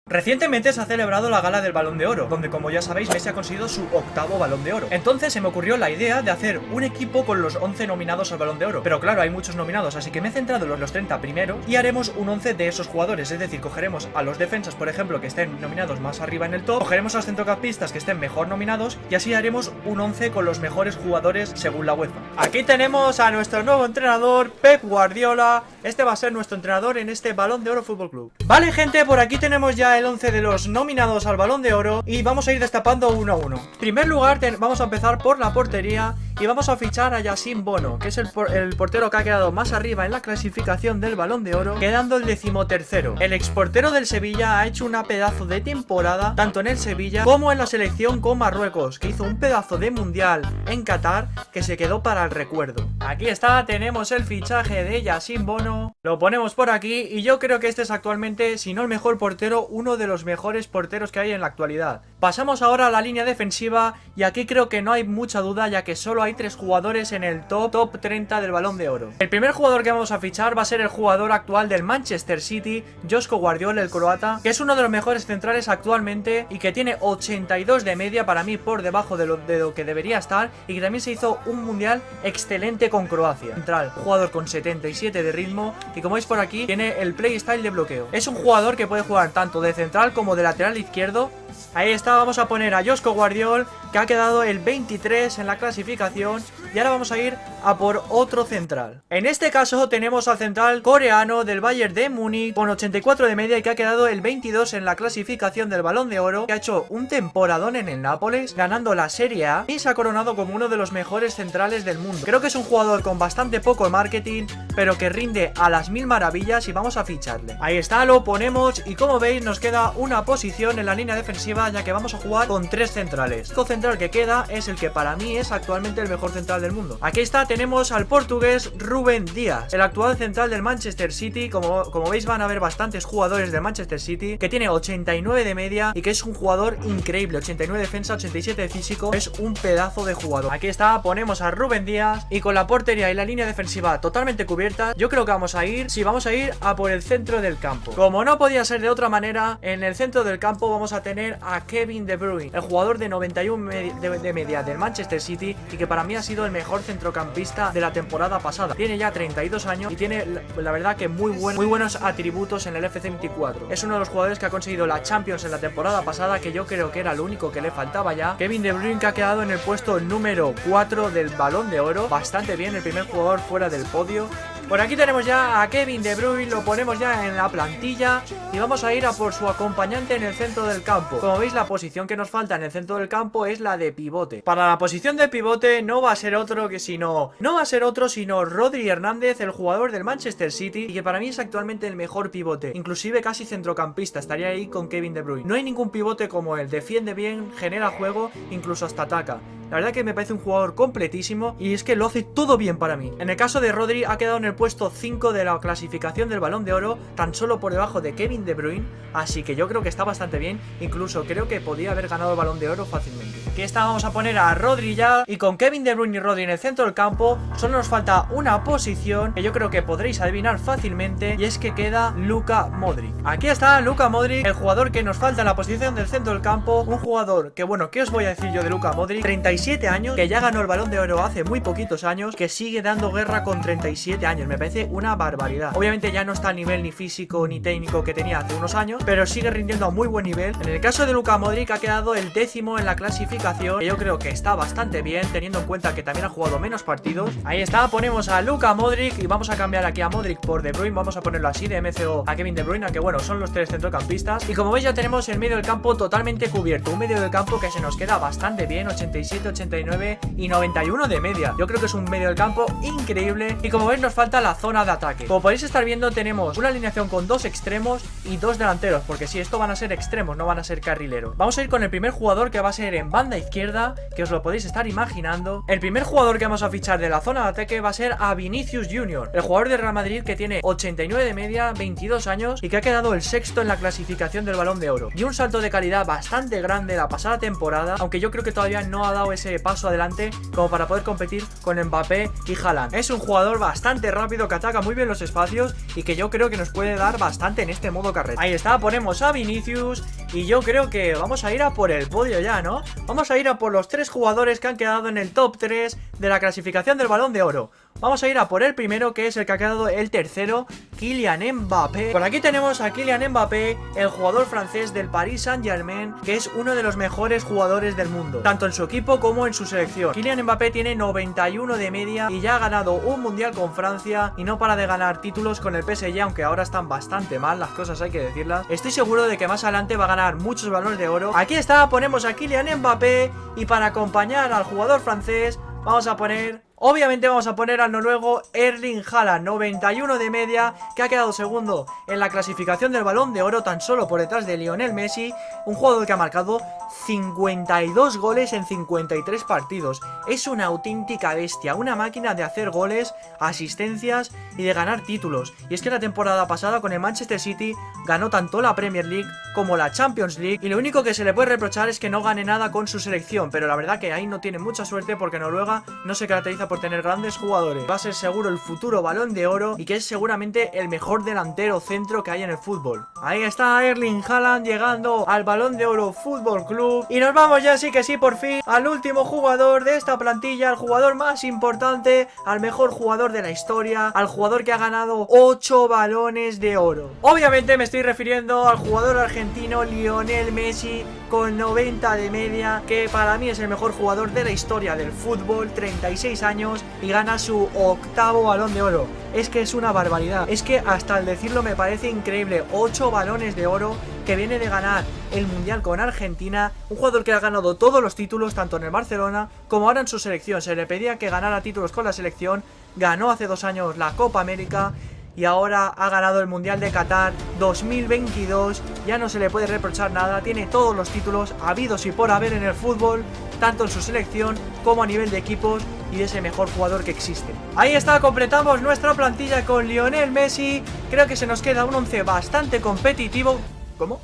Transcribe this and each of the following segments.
Recientemente se ha celebrado la gala del Balón de Oro, donde como ya sabéis Messi ha conseguido su 8º Balón de Oro. Entonces se me ocurrió la idea de hacer un equipo con los 11 nominados al Balón de Oro. Pero claro, hay muchos nominados, así que me he centrado en los 30 primeros y haremos un 11 de esos jugadores. Es decir, cogeremos a los defensas, por ejemplo, que estén nominados más arriba en el top, cogeremos a los centrocampistas que estén mejor nominados y así haremos un 11 con los mejores jugadores según la UEFA. Aquí tenemos a nuestro nuevo entrenador, Pep Guardiola. Este va a ser nuestro entrenador en este Balón de Oro Fútbol Club. Vale, gente, por aquí tenemos ya el 11 de los nominados al Balón de Oro y vamos a ir destapando uno a uno. En primer lugar, vamos a empezar por la portería y vamos a fichar a Yassine Bono, que es el portero que ha quedado más arriba en la clasificación del Balón de Oro, quedando el 13º. El exportero del Sevilla ha hecho una pedazo de temporada, tanto en el Sevilla como en la selección con Marruecos, que hizo un pedazo de mundial en Qatar que se quedó para el recuerdo. Aquí está, tenemos el fichaje de Yassine Bono, lo ponemos por aquí y yo creo que este es actualmente, si no el mejor portero, uno de los mejores porteros que hay en la actualidad. Pasamos ahora a la línea defensiva y aquí creo que no hay mucha duda, ya que solo hay 3 jugadores en el top 30 del Balón de Oro. El primer jugador que vamos a fichar va a ser el jugador actual del Manchester City, Joško Guardiola, el croata, que es uno de los mejores centrales actualmente y que tiene 82 de media, para mí por debajo de lo que debería estar, y que también se hizo un mundial excelente con Croacia. Central, jugador con 77 de ritmo y como veis por aquí tiene el playstyle de bloqueo. Es un jugador que puede jugar tanto de central como de lateral izquierdo. Ahí está, vamos a poner a Joško Guardiola, que ha quedado el 23 en la clasificación, y ahora vamos a ir a por otro central. En este caso tenemos al central coreano del Bayern de Múnich con 84 de media y que ha quedado el 22 en la clasificación del Balón de Oro, que ha hecho un temporadón en el Nápoles, ganando la Serie A y se ha coronado como uno de los mejores centrales del mundo. Creo que es un jugador con bastante poco marketing, pero que rinde a las mil maravillas y vamos a ficharle. Ahí está, lo ponemos y como veis nos queda una posición en la línea defensiva, ya que vamos a jugar con 3 centrales. El central que queda es el que para mí es actualmente el mejor central del mundo. Aquí está, tenemos al portugués Rúben Díaz, el actual central del Manchester City. Como veis van a haber bastantes jugadores del Manchester City, que tiene 89 de media y que es un jugador increíble, 89 de defensa, 87 de físico, es un pedazo de jugador. Aquí está, ponemos a Rúben Díaz y con la portería y la línea defensiva totalmente cubierta, yo creo que vamos a ir a por el centro del campo. Como no podía ser de otra manera, en el centro del campo vamos a tener a Kevin De Bruyne, el jugador de 91 de media del Manchester City y que para mí ha sido el mejor centrocampista de la temporada pasada. Tiene ya 32 años y tiene la verdad que muy buenos atributos en el FC24. Es uno de los jugadores que ha conseguido la Champions en la temporada pasada, que yo creo que era lo único que le faltaba ya. Kevin De Bruyne, que ha quedado en el puesto número 4 del Balón de Oro, bastante bien, el primer jugador fuera del podio. Por aquí tenemos ya a Kevin De Bruyne, lo ponemos ya en la plantilla y vamos a ir a por su acompañante en el centro del campo. Como veis, la posición que nos falta en el centro del campo es la de pivote. Para la posición de pivote no va a ser otro sino Rodri Hernández, el jugador del Manchester City, y que para mí es actualmente el mejor pivote, inclusive casi centrocampista, estaría ahí con Kevin De Bruyne. No hay ningún pivote como él, defiende bien, genera juego, incluso hasta ataca. La verdad que me parece un jugador completísimo y es que lo hace todo bien para mí. En el caso de Rodri, ha quedado en el puesto 5 de la clasificación del Balón de Oro, tan solo por debajo de Kevin De Bruyne, así que yo creo que está bastante bien, incluso creo que podía haber ganado el Balón de Oro fácilmente. Aquí está, vamos a poner a Rodri ya, y con Kevin De Bruyne y Rodri en el centro del campo, solo nos falta una posición que yo creo que podréis adivinar fácilmente, y es que queda Luka Modric. Aquí está Luka Modric, el jugador que nos falta en la posición del centro del campo, un jugador que, bueno, ¿qué os voy a decir yo de Luka Modric? 37 años, que ya ganó el Balón de Oro hace muy poquitos años, que sigue dando guerra con 37 años, me parece una barbaridad. Obviamente ya no está al nivel ni físico ni técnico que tenía hace unos años, pero sigue rindiendo a muy buen nivel. En el caso de Luka Modric ha quedado el 10º en la clasificación, que yo creo que está bastante bien, teniendo en cuenta que también ha jugado menos partidos. Ahí está, ponemos a Luka Modric y vamos a cambiar aquí a Modric por De Bruyne, vamos a ponerlo así de MCO a Kevin De Bruyne, aunque bueno, son los 3 centrocampistas. Y como veis ya tenemos el medio del campo totalmente cubierto, un medio del campo que se nos queda bastante bien, 87, 89 y 91 de media. Yo creo que es un medio del campo increíble y como veis nos falta la zona de ataque. Como podéis estar viendo, tenemos una alineación con 2 extremos y 2 delanteros, porque si esto van a ser extremos, no van a ser carrileros. Vamos a ir con el primer jugador, que va a ser en banda izquierda, que os lo podéis estar imaginando. El primer jugador que vamos a fichar de la zona de ataque va a ser a Vinicius Junior, el jugador de Real Madrid, que tiene 89 de media, 22 años y que ha quedado el 6º en la clasificación del Balón de Oro. Y un salto de calidad bastante grande la pasada temporada, aunque yo creo que todavía no ha dado ese paso adelante como para poder competir con Mbappé y Haaland. Es un jugador bastante rápido rápido, que ataca muy bien los espacios y que yo creo que nos puede dar bastante en este modo carrera. Ahí está, ponemos a Vinicius y yo creo que vamos a ir a por el podio ya, ¿no? Vamos a ir a por los 3 jugadores que han quedado en el top 3 de la clasificación del Balón de Oro. Vamos a ir a por el primero, que es el que ha quedado el tercero, Kylian Mbappé. Por aquí tenemos a Kylian Mbappé, el jugador francés del Paris Saint-Germain, que es uno de los mejores jugadores del mundo, tanto en su equipo como en su selección. Kylian Mbappé tiene 91 de media y ya ha ganado un mundial con Francia y no para de ganar títulos con el PSG, aunque ahora están bastante mal las cosas, hay que decirlas. Estoy seguro de que más adelante va a ganar muchos balones de oro. Aquí está, ponemos a Kylian Mbappé y para acompañar al jugador francés vamos a poner... Obviamente vamos a poner al noruego Erling Haaland, 91 de media, que ha quedado segundo en la clasificación del Balón de Oro, tan solo por detrás de Lionel Messi, un jugador que ha marcado 52 goles en 53 partidos. Es una auténtica bestia, una máquina de hacer goles, asistencias y de ganar títulos. Y es que la temporada pasada con el Manchester City ganó tanto la Premier League como la Champions League, y lo único que se le puede reprochar es que no gane nada con su selección, pero la verdad que ahí no tiene mucha suerte porque Noruega no se caracteriza por tener grandes jugadores. Va a ser seguro el futuro Balón de Oro y que es seguramente el mejor delantero centro que hay en el fútbol. Ahí está Erling Haaland llegando al Balón de Oro Fútbol Club y nos vamos ya sí que sí por fin al último jugador de esta plantilla, al jugador más importante, al mejor jugador de la historia, al jugador que ha ganado 8 balones de oro. Obviamente me estoy refiriendo al jugador argentino Lionel Messi, con 90 de media, que para mí es el mejor jugador de la historia del fútbol, 36 años y gana su 8º Balón de Oro. Es que es una barbaridad, es que hasta al decirlo me parece increíble. 8 balones de oro, que viene de ganar el Mundial con Argentina, un jugador que ha ganado todos los títulos tanto en el Barcelona como ahora en su selección. Se le pedía que ganara títulos con la selección, ganó hace 2 años la Copa América y ahora ha ganado el Mundial de Qatar 2022. Ya no se le puede reprochar nada, tiene todos los títulos habidos y por haber en el fútbol, tanto en su selección como a nivel de equipos, y es el mejor jugador que existe. Ahí está, completamos nuestra plantilla con Lionel Messi. Creo que se nos queda un 11 bastante competitivo. ¿Cómo?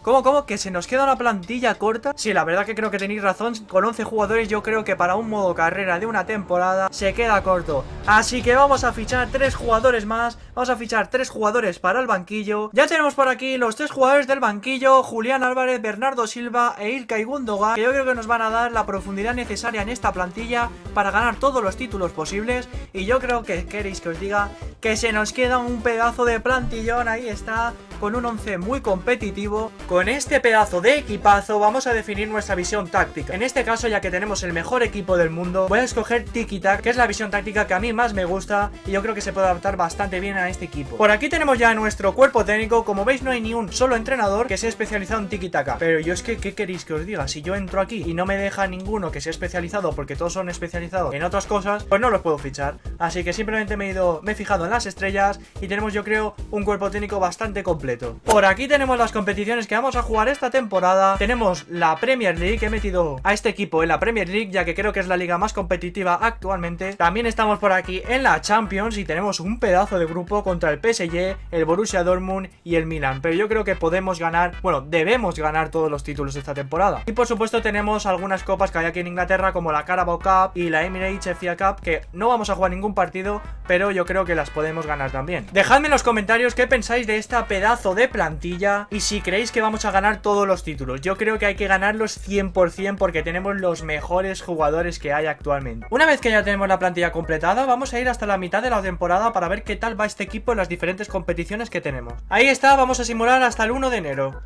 ¿Cómo? ¿Que se nos queda una plantilla corta? Sí, la verdad que creo que tenéis razón. Con 11 jugadores yo creo que para un modo carrera de una temporada se queda corto. Así que vamos a fichar 3 jugadores más. Vamos a fichar 3 jugadores para el banquillo. Ya tenemos por aquí los 3 jugadores del banquillo: Julián Álvarez, Bernardo Silva e Ilkay Gundogan, que yo creo que nos van a dar la profundidad necesaria en esta plantilla para ganar todos los títulos posibles. Y yo creo que queréis que os diga que se nos queda un pedazo de plantillón. Ahí está, con un 11 muy competitivo. Con este pedazo de equipazo vamos a definir nuestra visión táctica. En este caso, ya que tenemos el mejor equipo del mundo, voy a escoger Tiki Taka, que es la visión táctica que a mí más me gusta y yo creo que se puede adaptar bastante bien a este equipo. Por aquí tenemos ya nuestro cuerpo técnico. Como veis, no hay ni un solo entrenador que sea especializado en Tiki Taka. Pero yo es que, ¿qué queréis que os diga? Si yo entro aquí y no me deja ninguno que sea especializado, porque todos son especializados en otras cosas, pues no los puedo fichar. Así que simplemente me he fijado en las estrellas y tenemos, yo creo, un cuerpo técnico bastante completo. Por aquí tenemos las competiciones que vamos a jugar esta temporada. Tenemos la Premier League, he metido a este equipo en la Premier League ya que creo que es la liga más competitiva actualmente. También estamos por aquí en la Champions y tenemos un pedazo de grupo contra el PSG, el Borussia Dortmund y el Milan, pero yo creo que podemos ganar, bueno, debemos ganar todos los títulos esta temporada. Y por supuesto tenemos algunas copas que hay aquí en Inglaterra, como la Carabao Cup y la Emirates FA Cup, que no vamos a jugar ningún partido, pero yo creo que las podemos ganar también. Dejadme en los comentarios qué pensáis de esta pedazo de plantilla y si creéis que vamos a ganar todos los títulos. Yo creo que hay que ganarlos 100% porque tenemos los mejores jugadores que hay actualmente. Una vez que ya tenemos la plantilla completada, vamos a ir hasta la mitad de la temporada para ver qué tal va este equipo en las diferentes competiciones que tenemos. Ahí está, vamos a simular hasta el 1 de enero.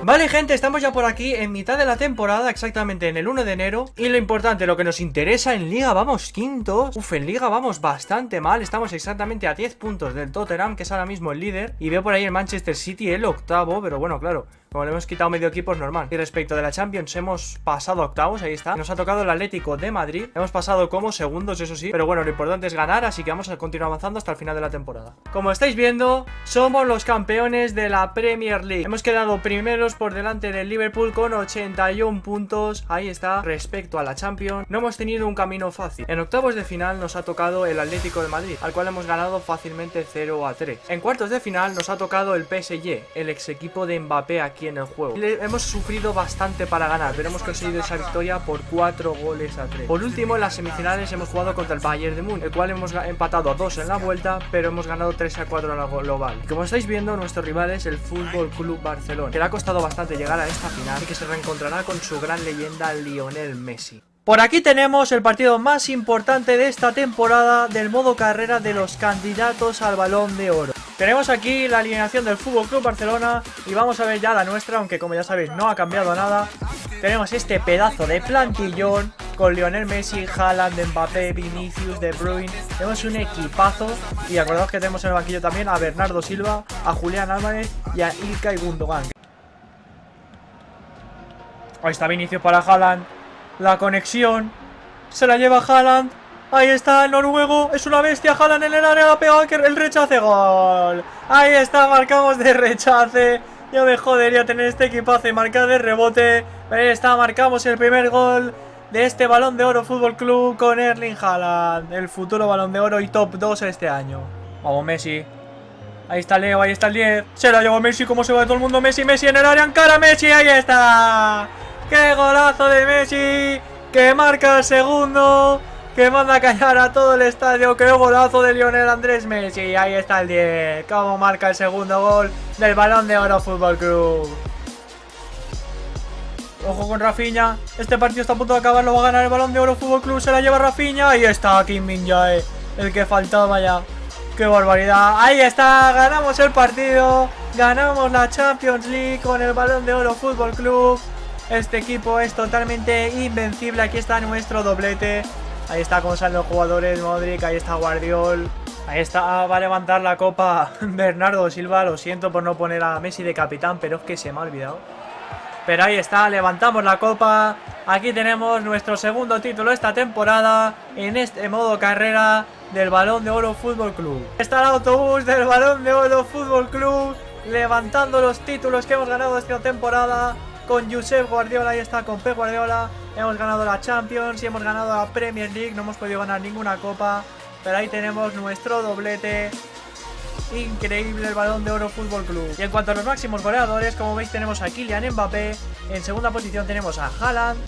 Vale, gente, estamos ya por aquí en mitad de la temporada, exactamente en el 1 de enero. Y lo importante, lo que nos interesa, en Liga vamos quintos. En Liga vamos bastante mal. Estamos exactamente a 10 puntos del Tottenham, que es ahora mismo el líder. Y veo por ahí el Manchester City el 8º, pero bueno, claro, como le hemos quitado medio equipo es normal. Y respecto de la Champions, hemos pasado a octavos, ahí está. Nos ha tocado el Atlético de Madrid. Hemos pasado como segundos, eso sí. Pero bueno, lo importante es ganar, así que vamos a continuar avanzando hasta el final de la temporada. Como estáis viendo, somos los campeones de la Premier League. Hemos quedado primeros por delante del Liverpool con 81 puntos. Ahí está. Respecto a la Champions, no hemos tenido un camino fácil. En octavos de final nos ha tocado el Atlético de Madrid, al cual hemos ganado fácilmente 0-3. En cuartos de final nos ha tocado el PSG, el ex equipo de Mbappé aquí aquí en el juego. Hemos sufrido bastante para ganar, pero hemos conseguido esa victoria por 4-3. Por último, en las semifinales hemos jugado contra el Bayern de Múnich, el cual hemos empatado a 2 en la vuelta, pero hemos ganado 3-4 en la global. Y como estáis viendo, nuestro rival es el Fútbol Club Barcelona, que le ha costado bastante llegar a esta final y que se reencontrará con su gran leyenda Lionel Messi. Por aquí tenemos el partido más importante de esta temporada del modo carrera de los candidatos al Balón de Oro. Tenemos aquí la alineación del Fútbol Club Barcelona y vamos a ver ya la nuestra, aunque como ya sabéis no ha cambiado nada. Tenemos este pedazo de plantillón con Lionel Messi, Haaland, Mbappé, Vinicius, De Bruyne. Tenemos un equipazo y acordaos que tenemos en el banquillo también a Bernardo Silva, a Julián Álvarez y a Ilkay Gundogan. Ahí está Vinicius para Haaland. La conexión. Se la lleva Haaland. Ahí está el noruego. Es una bestia. Haaland en el área. La pega el rechace. Gol. Ahí está. Marcamos de rechace. Yo me jodería tener este equipazo y marcar de rebote. Pero ahí está. Marcamos el primer gol de este Balón de Oro Fútbol Club con Erling Haaland. El futuro Balón de Oro y top 2 este año. Vamos Messi. Ahí está Leo. Ahí está el 10. Se la lleva Messi. ¿Cómo se va todo el mundo? Messi. Messi en el área. Encara Messi. Ahí está. ¡Qué golazo de Messi! Que marca el segundo, que manda a callar a todo el estadio. ¡Qué golazo de Lionel Andrés Messi! Ahí está el 10. Cómo marca el segundo gol del Balón de Oro Fútbol Club. Ojo con Rafinha. Este partido está a punto de acabar. Lo va a ganar el Balón de Oro Fútbol Club. Se la lleva Rafinha. Ahí está Kim Min-jae, el que faltaba ya. ¡Qué barbaridad! Ahí está. Ganamos el partido. Ganamos la Champions League con el Balón de Oro Fútbol Club. Este equipo es totalmente invencible. Aquí está nuestro doblete. Ahí está cómo salen los jugadores. Modric, ahí está Guardiol. Ahí está, va a levantar la copa Bernardo Silva. Lo siento por no poner a Messi de capitán, pero es que se me ha olvidado. Pero ahí está, levantamos la copa. Aquí tenemos nuestro segundo título esta temporada en este modo carrera del Balón de Oro Fútbol Club. Está el autobús del Balón de Oro Fútbol Club levantando los títulos que hemos ganado esta temporada. Con Josep Guardiola, ahí está, con Pep Guardiola. Hemos ganado la Champions y hemos ganado la Premier League. No hemos podido ganar ninguna copa, pero ahí tenemos nuestro doblete. Increíble el Balón de Oro Fútbol Club. Y en cuanto a los máximos goleadores, como veis tenemos a Kylian Mbappé. En segunda posición tenemos a Haaland.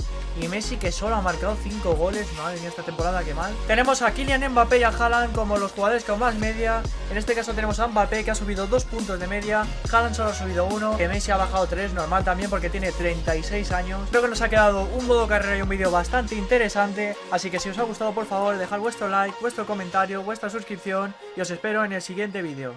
Y Messi, que solo ha marcado 5 goles. Madre mía, esta temporada, qué mal. Tenemos a Kylian Mbappé y a Haaland como los jugadores con más media. En este caso tenemos a Mbappé, que ha subido 2 puntos de media. Haaland solo ha subido 1. Que Messi ha bajado 3, normal también porque tiene 36 años. Creo que nos ha quedado un modo carrera y un vídeo bastante interesante. Así que si os ha gustado, por favor, dejad vuestro like, vuestro comentario, vuestra suscripción. Y os espero en el siguiente vídeo.